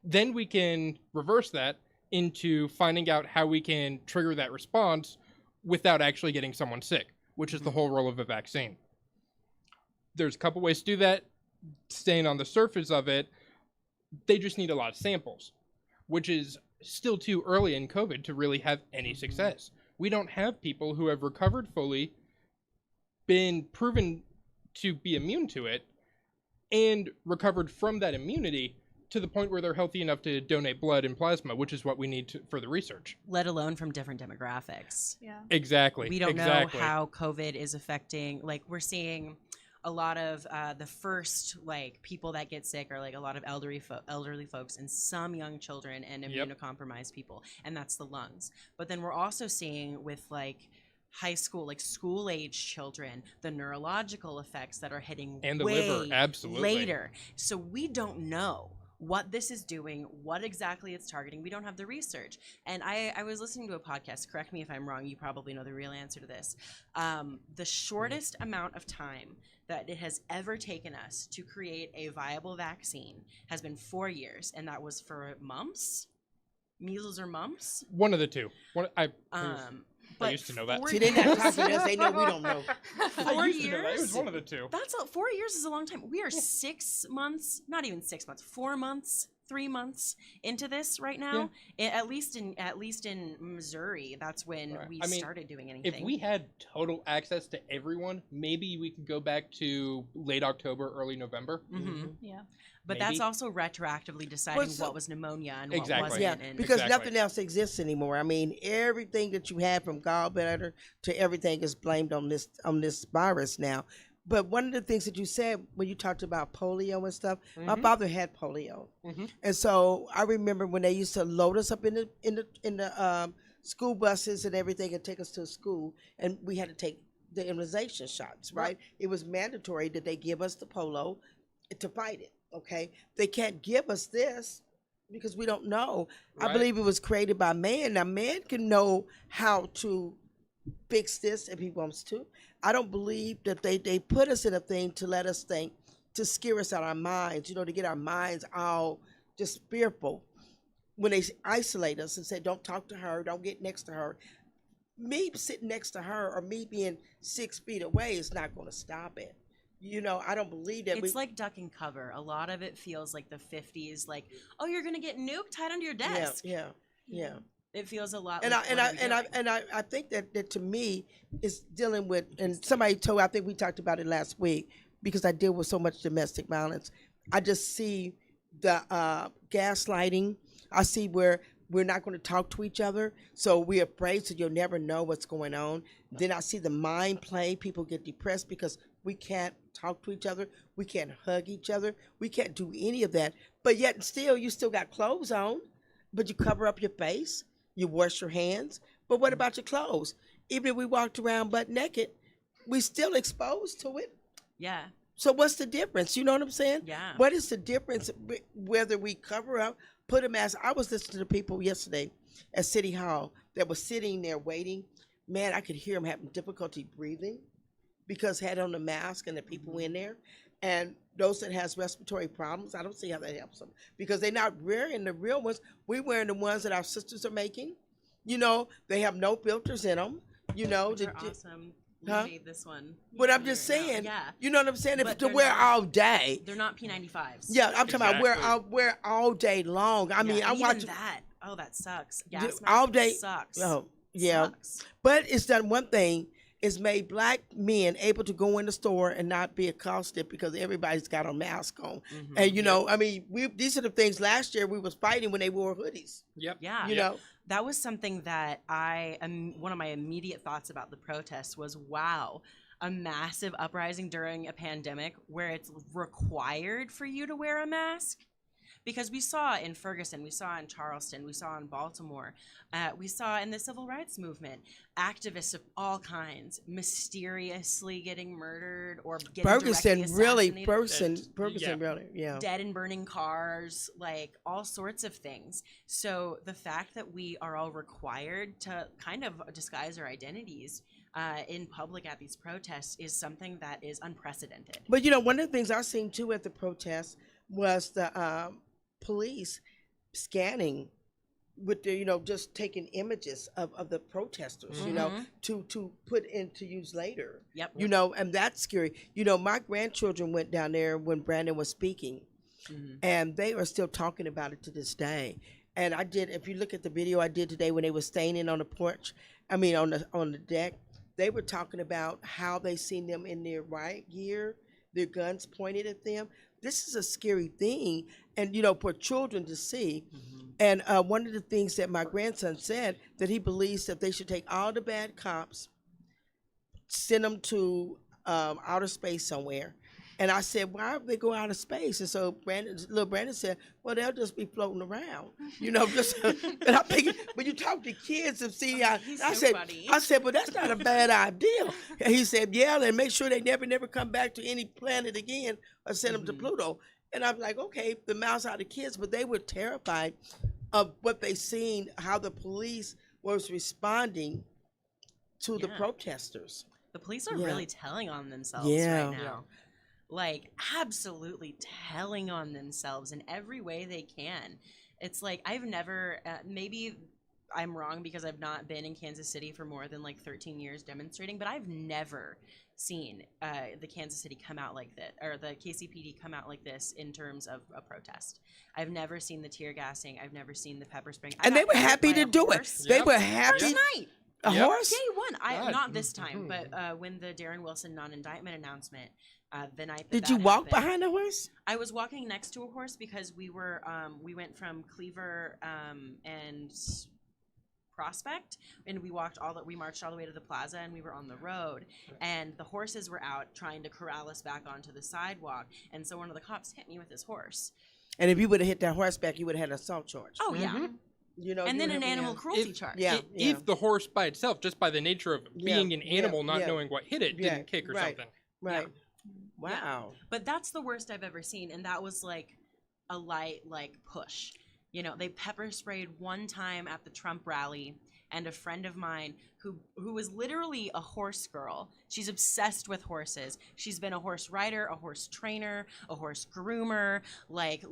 then we can reverse that into finding out how we can trigger that response without actually getting someone sick, which is the whole role of a vaccine. There's a couple ways to do that. Staying on the surface of it, they just need a lot of samples, which is still too early in COVID to really have any success. We don't have people who have recovered fully, been proven to be immune to it, and recovered from that immunity to the point where they're healthy enough to donate blood and plasma, which is what we need for the research. Let alone from different demographics. Yeah. Exactly. We don't exactly. know how COVID is affecting, like we're seeing a lot of the first people that get sick are a lot of elderly folks and some young children and Yep. immunocompromised people, and that's the lungs. But then we're also seeing with high school, school age children, the neurological effects that are hitting And the way liver, absolutely. later. So we don't know what this is doing, what exactly it's targeting. We don't have the research. And I was listening to a podcast, correct me if I'm wrong, you probably know the real answer to this. The shortest amount of time that it has ever taken us to create a viable vaccine has been 4 years, and that was for mumps, measles or mumps. One of the two. I But used to know that. See, they're not talking to us. They know we don't know. I 4 used to know that. It was years. one of the two. 4 years is a long time. We are 6 months, not even 6 months, 4 months, 3 months into this right now. At least in Missouri, that's when Right. we I mean, started doing anything. If we had total access to everyone, maybe we could go back to late October, early November. Mhm. Yeah. But Maybe. that's also retroactively deciding so- what was pneumonia and what Exactly. wasn't. Yeah, and because Exactly. nothing else exists anymore. I mean, everything that you had from gallbladder to everything is blamed on this virus now. But one of the things that you said when you talked about polio and stuff, my Mhm. father had polio, Mhm. and so I remember when they used to load us up in the school buses and everything and take us to school, and we had to take the immunization shots. Right? It was mandatory that they give us the polio to fight it. Okay, they can't give us this because we don't know. I Right. believe it was created by man. Now, man can know how to fix this if he wants to. I don't believe that they put us in a thing to let us think, to scare us out of our minds, to get our minds all just fearful. When they isolate us and say, don't talk to her, don't get next to her. Me sitting next to her or me being 6 feet away is not going to stop it. I don't believe that. it's like duck and cover. A lot of it feels like the 50s, like, oh, you're gonna get nuked, hide under your desk. Yeah. It feels a lot And like I think that to me is dealing with, and somebody told, I think we talked about it last week, because I deal with so much domestic violence. I just see the gaslighting. I see where we're not going to talk to each other, so we're afraid, so you'll never know what's going on. Then I see the mind play. People get depressed because we can't talk to each other. We can't hug each other. We can't do any of that. But yet still, you still got clothes on, but you cover up your face. You wash your hands. But what about your clothes? Even if we walked around butt naked, we still exposed to it. Yeah. So what's the difference? You know what I'm saying? Yeah. What is the difference whether we cover up, put a mask? I was listening to people yesterday at City Hall that was sitting there waiting. Man, I could hear them having difficulty breathing because had on the mask and the people in there. And those that has respiratory problems, I don't see how that helps them because they're not wearing the real ones. We're wearing the ones that our sisters are making. They have no filters in them. They're awesome. We Huh? made this one. But I'm just Yeah. saying, Yeah. you know what I'm saying? If But to they're wear not- all day. They're not P95s. Yeah, I'm talking about Exactly. wear all day long. I mean, Yeah, I and watch even that. Oh, that sucks. Yeah, Gas all mask day. sucks. Oh, yeah. Sucks. But it's done one thing. It's made black men able to go in the store and not be accosted because everybody's got a mask on. Mhm. And I mean, these are the things last year we was fighting when they wore hoodies. Yep. Yeah. You know, That was something that one of my immediate thoughts about the protests was, wow, a massive uprising during a pandemic where it's required for you to wear a mask. Because we saw in Ferguson, we saw in Charleston, we saw in Baltimore, we saw in the civil rights movement, activists of all kinds mysteriously getting murdered or getting Ferguson directly really, assassinated. Ferguson really, yeah. Dead and burning cars, like all sorts of things. So the fact that we are all required to kind of disguise our identities in public at these protests is something that is unprecedented. But one of the things I seen too at the protests was the police scanning with the just taking images of the protesters Mhm. to put into use later. Yep. And that's scary. My grandchildren went down there when Brandon was speaking, Mhm. and they are still talking about it to this day. And I did, if you look at the video I did today when they were standing on the porch, I mean on the deck, they were talking about how they seen them in their riot gear, their guns pointed at them. This is a scary thing, and for children to see. Mhm. And one of the things that my grandson said, that he believes that they should take all the bad cops, send them to outer space somewhere. And I said, why would they go out of space? And so little Brandon said, well, they'll just be floating around, just. And I'm thinking, when you talk to kids and see, He's I so said, funny. well, that's not a bad idea. And he said, yeah, and make sure they never come back to any planet again or send them to Mhm. Pluto. And I'm like, okay, the mouths out of kids, but they were terrified of what they seen, how the police was responding to the Yeah. protesters. The police are Yeah. really telling on themselves Yeah. right now. Like, absolutely telling on themselves in every way they can. It's like, I've never, maybe I'm wrong because I've not been in Kansas City for more than like 13 years demonstrating, but I've never seen the Kansas City come out like this, or the KCPD come out like this in terms of a protest. I've never seen the tear gassing. I've never seen the pepper spraying. I And they got were hit happy by to a do it. horse They Yep. were happy. First night. A Yep. horse? Day one. God. Not this time, but when the Darren Wilson non-indictment announcement, the night that Did you that walk happened, behind the horse? I was walking next to a horse because we went from Cleaver and Prospect, and we marched all the way to the plaza, and we were on the road, and the horses were out trying to corral us back onto the sidewalk, and so one of the cops hit me with his horse. And if you would have hit that horseback, you would have had an assault charge. Oh yeah, Mhm. You know, and you then would an have- animal cruelty If- charge. Yeah. If the horse by itself, just by the nature of Yeah, being an animal, not yeah. knowing what hit it, Yeah, didn't kick or right. something. Right. Wow. But that's the worst I've ever seen, and that was like a light push. You know, they pepper sprayed one time at the Trump rally, and a friend of mine who was literally a horse girl. She's obsessed with horses. She's been a horse rider, a horse trainer, a horse groomer, like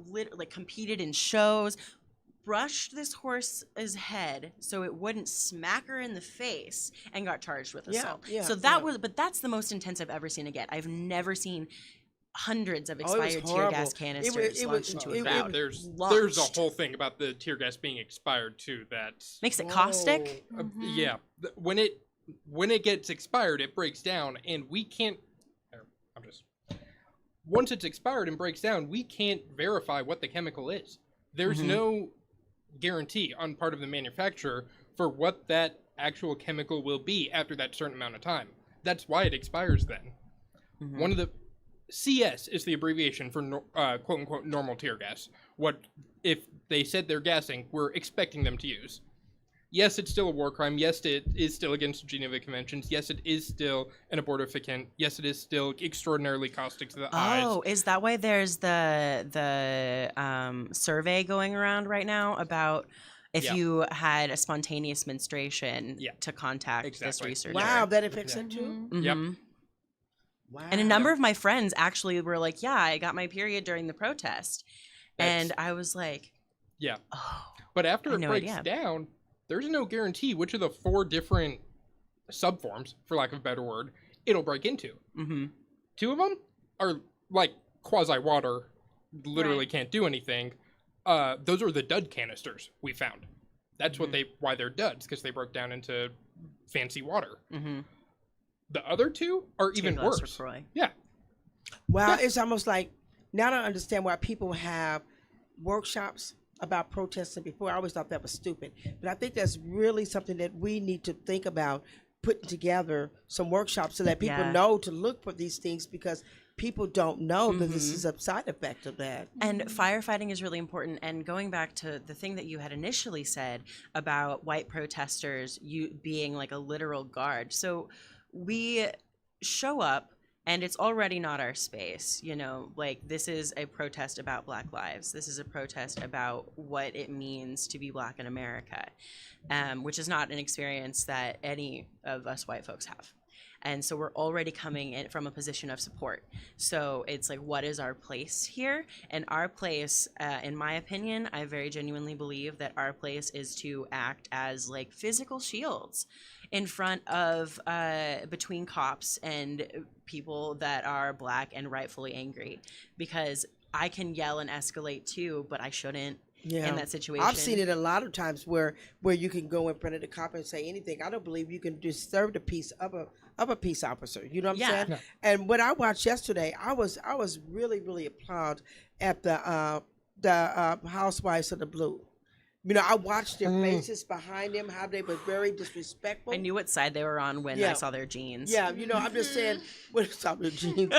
competed in shows. Brushed this horse's head so it wouldn't smack her in the face, and got charged with Yeah, assault. yeah, So that yeah. but that's the most intense I've ever seen it get. I've never seen hundreds of Oh, it was expired tear horrible. gas It canisters was- launched into a it crowd. was- There's a launched. whole thing about the tear gas being expired too. That Makes it caustic. Whoa. yeah, when it gets expired, it breaks down, and we can't. I'm just once it's expired and breaks down, we can't verify what the chemical is. There's Mhm. no guarantee on part of the manufacturer for what that actual chemical will be after that certain amount of time. That's why it expires then. Mhm. One of the CS is the abbreviation for quote unquote normal tear gas. What if they said they're gassing, we're expecting them to use. Yes, it's still a war crime. Yes, it is still against the Geneva Conventions. Yes, it is still an abortifacient. Yes, it is still extraordinarily caustic to the eyes. Oh, is that why there's the survey going around right now about if Yeah. you had a spontaneous menstruation Yeah. to contact this Exactly. researcher? Wow, that affects Yeah. it too? Yep. Mhm. Wow. And a number of my friends actually were like, "Yeah, I got my period during the protest," That's- and I was like, Yeah. "Oh, But after I had it no breaks idea. down, there's no guarantee which of the 4 different subforms, for lack of a better word, it'll break into. mm-hmm. 2 of them are like quasi water, literally Right. can't do anything. Those are the dud canisters we found. That's Mm-hmm. why they're duds, because they broke down into fancy water. Mm-hmm." The other 2 are even worse. Yeah. Wow, it's almost like now I understand why people have workshops about protesting. Before, I always thought that was stupid, but I think that's really something that we need to think about, putting together some workshops so that people Yeah. know to look for these things, because people don't know that this Mhm. is a side effect of that. And firefighting is really important. And going back to the thing that you had initially said about white protesters, you being like a literal guard. So we show up and it's already not our space. You know, like this is a protest about Black lives. This is a protest about what it means to be Black in America, which is not an experience that any of us white folks have. And so we're already coming in from a position of support. So it's like, what is our place here? And our place, in my opinion, I very genuinely believe that our place is to act as like physical shields in front of, between cops and people that are Black and rightfully angry. Because I can yell and escalate too, but I shouldn't. Yeah. In that situation, I've seen it a lot of times where you can go in front of the cop and say anything. I don't believe you can disturb the peace of a peace officer. You know what I'm Yeah. saying? Yeah. And what I watched yesterday, I was really applaud at the Housewives of the Blue. You know, I watched their faces behind them, how they were very disrespectful. I knew what side they were on when Yeah. I saw their jeans. Yeah, you know, I'm just saying, what is up with jeans?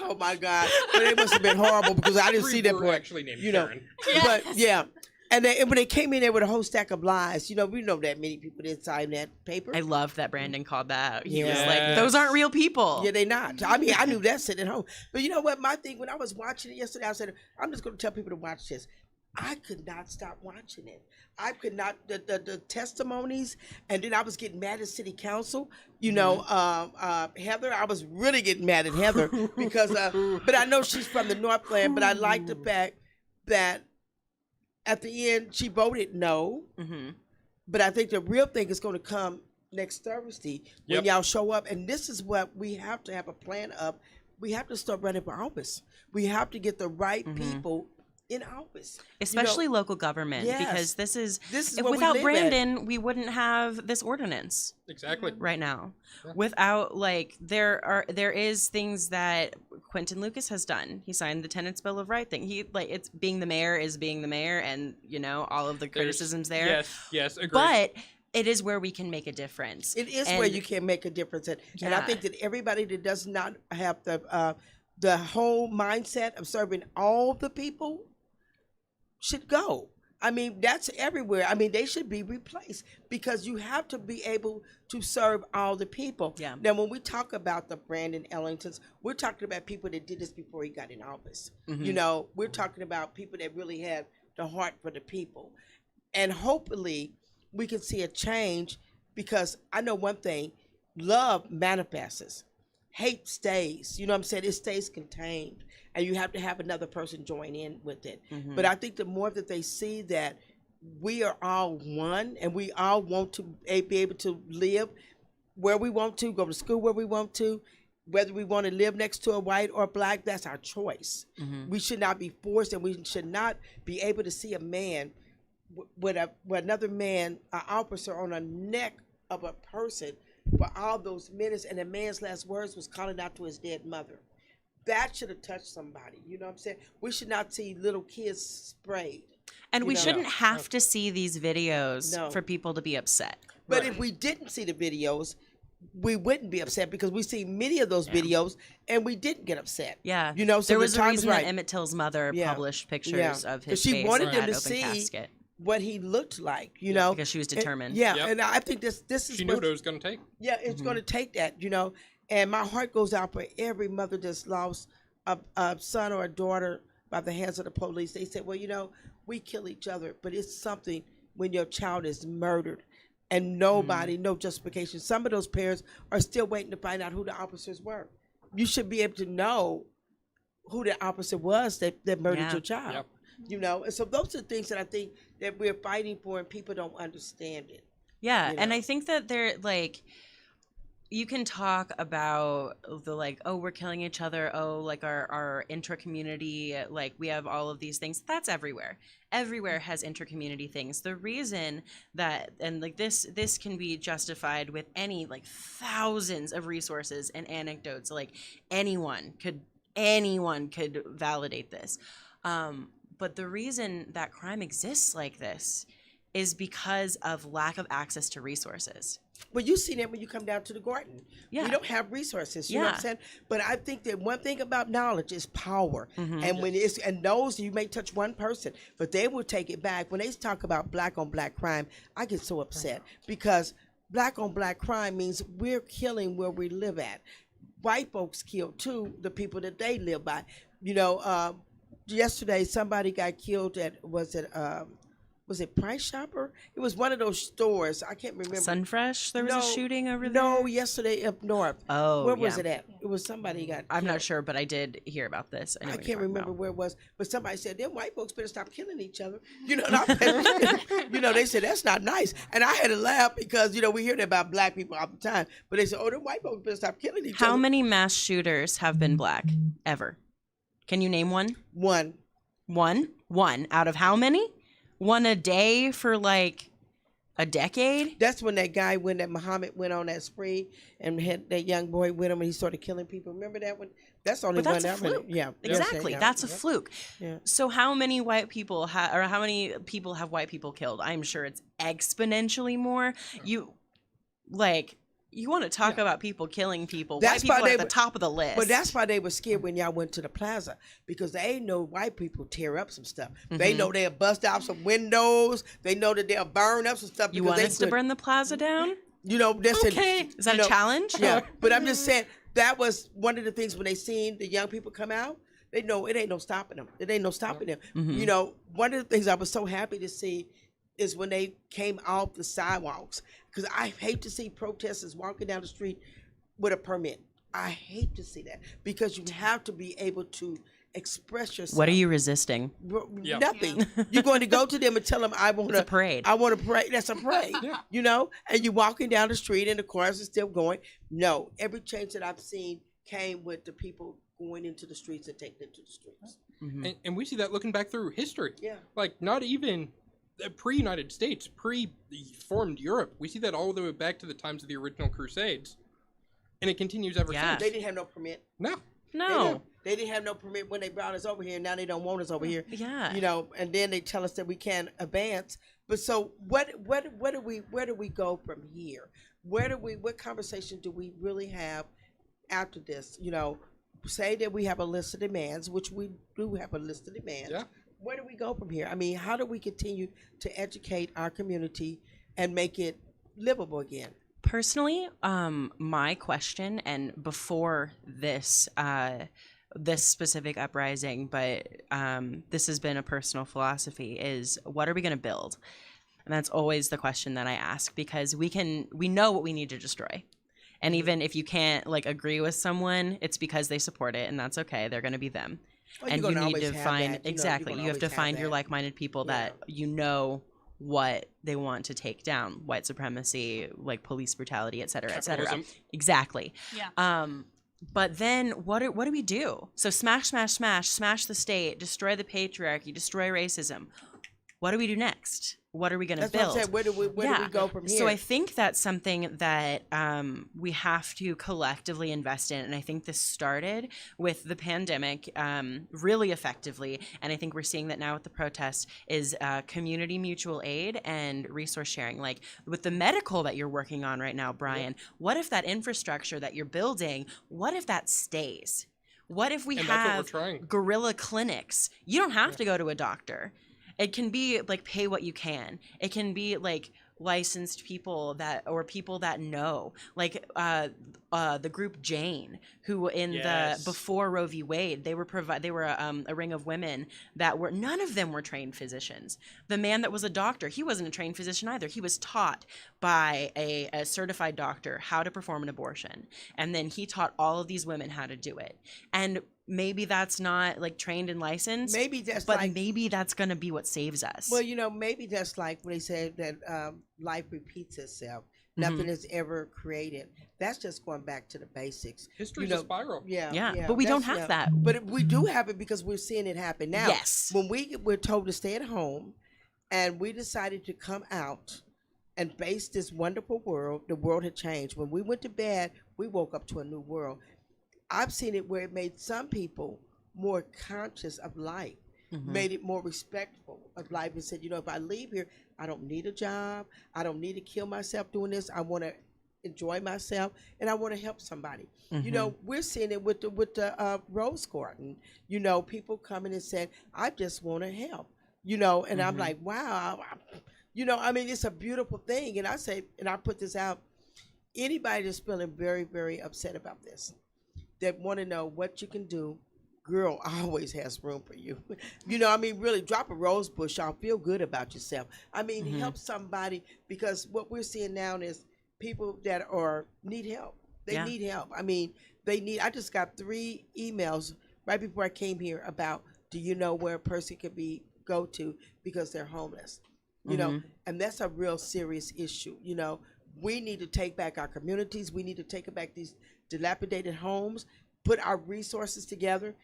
Oh my God, but they must have been horrible because I didn't see that We're part. actually named You know, Karen. but yeah, And when they came in there with a whole stack of lies, you know, we know that many people didn't sign that paper. I love that Brandon called that out. He was Yeah. like, those aren't real people. Yeah, they not. I mean, I knew that sitting at home. But you know what? My thing, when I was watching it yesterday, I said, I'm just going to tell people to watch this. I could not stop watching it. I could not, the testimonies, and then I was getting mad at city council. You know, Heather, I was really getting mad at Heather because, but I know she's from the Northland, but I like the fact that at the end she voted no. But I think the real thing is going to come next Thursday when y'all show up. And this is what we have to have a plan of. We have to start running for office. We have to get the right people in office, especially local government, because this is what without we live Brandon, we wouldn't have this ordinance Exactly. right now. Yeah. Without there is things that Quentin Lucas has done. He signed the Tenants Bill of Rights thing. He it's being the mayor is being the mayor, and you know all of the criticisms there. Yes, agreed. But it is where we can make a difference. It is where you can make a difference, and I think that everybody that does not have the whole mindset of serving all the people should go. I mean, that's everywhere. I mean, they should be replaced because you have to be able to serve all the people. Yeah. Now, when we talk about the Brandon Ellingtons, we're talking about people that did this before he got in office. You know, we're talking about people that really had the heart for the people. And hopefully we can see a change because I know one thing, love manifests. Hate stays. You know what I'm saying? It stays contained. And you have to have another person join in with it. But I think the more that they see that we are all one and we all want to be able to live where we want to, go to school where we want to, whether we want to live next to a white or black, that's our choice. We should not be forced, and we should not be able to see a man with another man, an officer on the neck of a person for all those minutes, and the man's last words was calling out to his dead mother. That should have touched somebody. You know what I'm saying? We should not see little kids sprayed. And we know? shouldn't have to see these videos for people to be upset. But if we didn't see the videos, we wouldn't be upset because we see many of those videos and we didn't get upset. Yeah. You know, so there was the a time's reason right. that Emmett Till's mother published pictures of his she face wanted in them that to open see casket. what he looked like, you know. Because she was determined. And I think this is she knew what it was going to take. Yeah, it's going to take that, you know. And my heart goes out for every mother that's lost a son or a daughter by the hands of the police. They said, well, you know, we kill each other, but it's something when your child is murdered and nobody, no justification. Some of those parents are still waiting to find out who the officers were. You should be able to know who the officer was that murdered your child. Yep. You know, and so those are things that I think that we're fighting for and people don't understand it. Yeah, You and know? I think that they're like, you can talk about the like, oh, we're killing each other. Oh, like our intra-community, like we have all of these things. That's everywhere. Everywhere has intra-community things. The reason that, and like this can be justified with any like thousands of resources and anecdotes. Like anyone could validate this. But the reason that crime exists like this is because of lack of access to resources. Well, you see that when you come down to the garden. Yeah. We don't have resources, you know what I'm saying? But I think that one thing about knowledge is power. And when those, you may touch one person, but they will take it back. When they talk about black on black crime, I get so upset because black on black crime means we're killing where we live at. White folks kill too, the people that they live by. You know, yesterday somebody got killed at, was it Price Chopper? It was one of those stores. I can't remember. Sunfresh, there was a shooting over there? No, yesterday up north. Oh, where was it at? It was somebody got I'm killed. not sure, but I did hear about this. I can't remember where it was, but somebody said, them white folks better stop killing each other. You know, and you know, they said, that's not nice. And I had to laugh because, you know, we hear that about black people all the time. But they said, oh, them white folks better stop killing each other. How many mass shooters have been black ever? Can you name one? One. One out of how many? One a day for like a decade? That's when that guy, that Muhammad went on that spree and had that young boy with him and he started killing people. Remember that one? That's the only But one that's a that fluke. Yeah. Exactly. That's a fluke. Yeah. So how many white people how many people have white people killed? I'm sure it's exponentially more. You like You want to talk Yeah. about people killing people. That's White people why are they at the were- top of the list. But that's why they were scared when y'all went to the plaza, because they know white people tear up some stuff. They Mhm. know they'll bust out some windows. They know that they'll burn up some stuff. You because want they us to could- burn the plaza down? You know, that's Okay. Is that a challenge? Yeah, but I'm just saying that was one of the things when they seen the young people come out. They know it ain't no stopping them. It ain't no stopping them. Mhm. You know, one of the things I was so happy to see is when they came off the sidewalks, because I hate to see protesters walking down the street with a permit. I hate to see that, because you have to be able to express yourself. What are you resisting? Yeah. Nothing. You're going to go to them and tell them, I want It's a parade. I want to pray. That's a parade. Yeah. You know, and you're walking down the street and the cars are still going. No, every change that I've seen came with the people going into the streets and taking it to the streets. Mhm. And we see that looking back through history. Yeah. Like, not even pre-United States, pre-formed Europe. We see that all the way back to the times of the original Crusades. And it continues ever Yeah. since. They didn't have no permit. No. No. They didn't have no permit when they brought us over here. Now they don't want us over here. Yeah. You know, and then they tell us that we can't advance. But so where do we go from here? What conversation do we really have after this? You know, say that we have a list of demands, which we do have a list of demands. Yeah. Where do we go from here? I mean, how do we continue to educate our community and make it livable again? Personally, my question, and before this this specific uprising, but this has been a personal philosophy, is what are we going to build? And that's always the question that I ask, because we know what we need to destroy. And even if you can't like agree with someone, it's because they support it, and that's okay. They're going to be them. Well, And you're you gonna need always to have find that. You're exactly. gonna You have to always find your that. like-minded people that you know what they want to take down: white supremacy, like police brutality, et cetera, et cetera. Capitalism. Exactly. Yeah. But then what do we do? So smash the state, destroy the patriarchy, destroy racism. What do we do next? What are we going to That's build? what I'm saying. Where do we go from here? So I think that's something that we have to collectively invest in. And I think this started with the pandemic really effectively. And I think we're seeing that now with the protests is community mutual aid and resource sharing. Like with the medical that you're working on right now, Brian, what if that infrastructure that you're building, what if that stays? What if we And that's what we're have trying. guerrilla clinics? You don't have to go to a doctor. It can be like pay what you can. It can be like licensed people that or people that know, like the group Jane, who in Yes. the before Roe v. Wade, they were a ring of women that were, none of them were trained physicians. The man that was a doctor, he wasn't a trained physician either. He was taught by a certified doctor how to perform an abortion, and then he taught all of these women how to do it. And maybe that's not like trained and licensed. Maybe that's but like maybe that's gonna be what saves us. well, you know, maybe that's like when they say that life repeats itself. Mm-hmm. Nothing is ever created. That's just going back to the basics. History's You know, a spiral. Yeah, but we don't have that. But we do have it because we're seeing it happen now. Yes. When we're told to stay at home, and we decided to come out and face this wonderful world, the world had changed. When we went to bed, we woke up to a new world. I've seen it where it made some people more conscious of life, made it more respectful of life, and said, you know, if I leave here, I don't need a job. I don't need to kill myself doing this. I want to enjoy myself, and I want to help somebody. You know, we're seeing it with the Rose Garden. You know, people coming and saying, I just want to help. You know, and I'm like, wow. You know, I mean, it's a beautiful thing. And I say, and I put this out, anybody that's feeling very, very upset about this, that want to know what you can do, girl always has room for you. You know, I mean, really drop a rose bush. Y'all feel good about yourself. I mean, help somebody, because what we're seeing now is people that need help. They need help. I mean, I just got 3 emails right before I came here about, do you know where a person could go to because they're homeless? You know, and that's a real serious issue. You know, we need to take back our communities. We need to take back these dilapidated homes, put our resources together,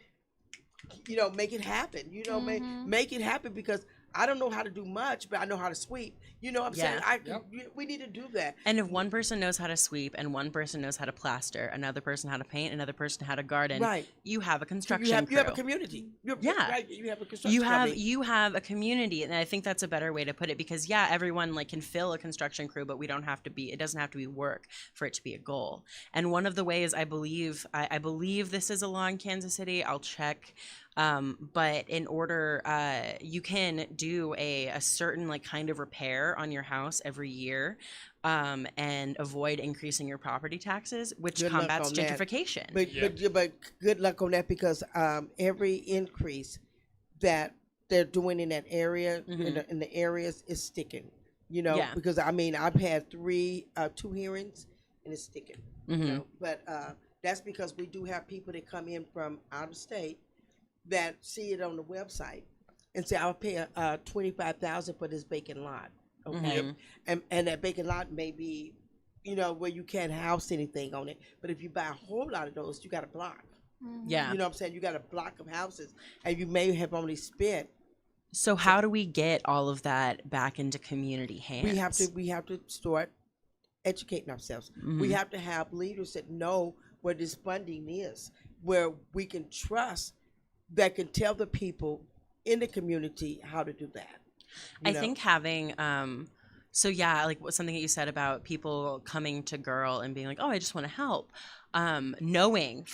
you know, make it happen. You know, make it happen, because I don't know how to do much, but I know how to sweep. You know what I'm saying? Yeah. We need to do that. And if one person knows how to sweep and one person knows how to plaster, another person how to paint, another person how to garden, Right. you have a So construction you have a crew. community. Yeah. Right. You have a construction You have company. you have a community, and I think that's a better way to put it, because yeah, everyone like can fill a construction crew, but we don't have to be, it doesn't have to be work for it to be a goal. And one of the ways I believe this is a law in Kansas City, I'll check, but in order, you can do a certain like kind of repair on your house every year, and avoid increasing your property taxes, which Good luck combats on that. gentrification. But good luck on that, because every increase that they're doing in that area, in the areas, is sticking. You know, Yeah. because I mean, I've had two hearings, and it's sticking. You Mhm. know, but that's because we do have people that come in from out of state that see it on the website and say, "I'll pay $25,000 for this vacant lot." Okay, Mhm. and that vacant lot may be, you know, where you can't house anything on it. But if you buy a whole lot of those, you got a block. Yeah. You know what I'm saying? You got a block of houses, and you may have only spent. So how do we get all of that back into community hands? We have to start educating ourselves. We have to have leaders that know where this funding is, where we can trust, that can tell the people in the community how to do that. I think having so yeah, like something that you said about people coming to Girl and being like, "Oh, I just want to help." Knowing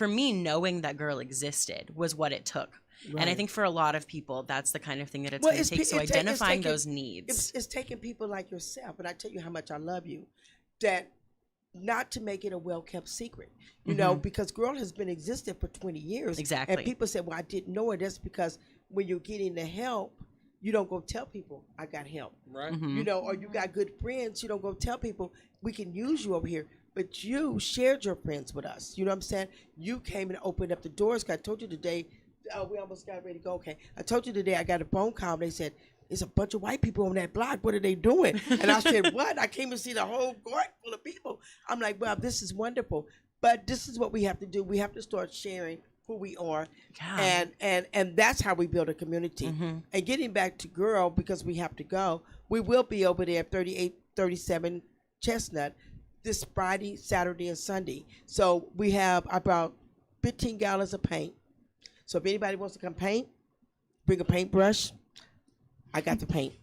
that Girl existed was what it took. And I think for a lot of people, that's the kind of thing that it's going to take. So identifying those needs. It's taking people like yourself, and I tell you how much I love you, that not to make it a well-kept secret, you know, because Girl has been existing for 20 years. Exactly. And people say, well, I didn't know it. That's because when you're getting the help, you don't go tell people, I got help. Right. You know, or you got good friends, you don't go tell people, we can use you over here. But you shared your friends with us. You know what I'm saying? You came and opened up the doors. 'Cause I told you today, we almost got ready to go. Okay. I told you today I got a phone call. They said, there's a bunch of white people on that block. What are they doing? And I said, what? I came to see the whole court full of people. I'm like, well, this is wonderful. But this is what we have to do. We have to start sharing who we are. Yeah. And that's how we build a community. And getting back to Girl, because we have to go, we will be over there at 3837 Chestnut this Friday, Saturday, and Sunday. So we have about 15 gallons of paint. So if anybody wants to come paint, bring a paintbrush. I got the paint.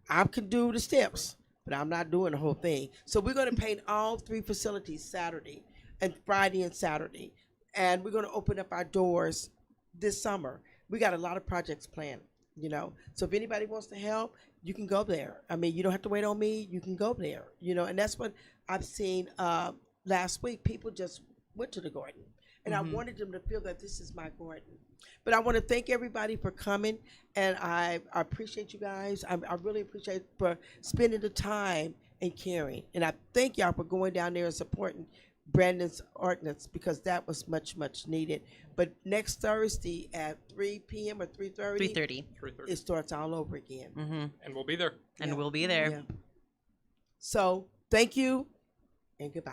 I can do the steps, but I'm not doing the whole thing. So we're going to paint all three facilities Saturday and Friday and Saturday. And we're going to open up our doors this summer. We got a lot of projects planned, you know. So if anybody wants to help, you can go there. I mean, you don't have to wait on me. You can go there, you know. And that's what I've seen last week. People just went to the garden. And I wanted them to feel that this is my garden. But I want to thank everybody for coming, and I appreciate you guys. I really appreciate for spending the time and caring. And I thank y'all for going down there and supporting Brandon's ordinance, because that was much, much needed. But next Thursday at 3 p.m. or 3:30, 3:30. it starts all over again. And we'll be there. And we'll be there. Yeah. So thank you and goodbye.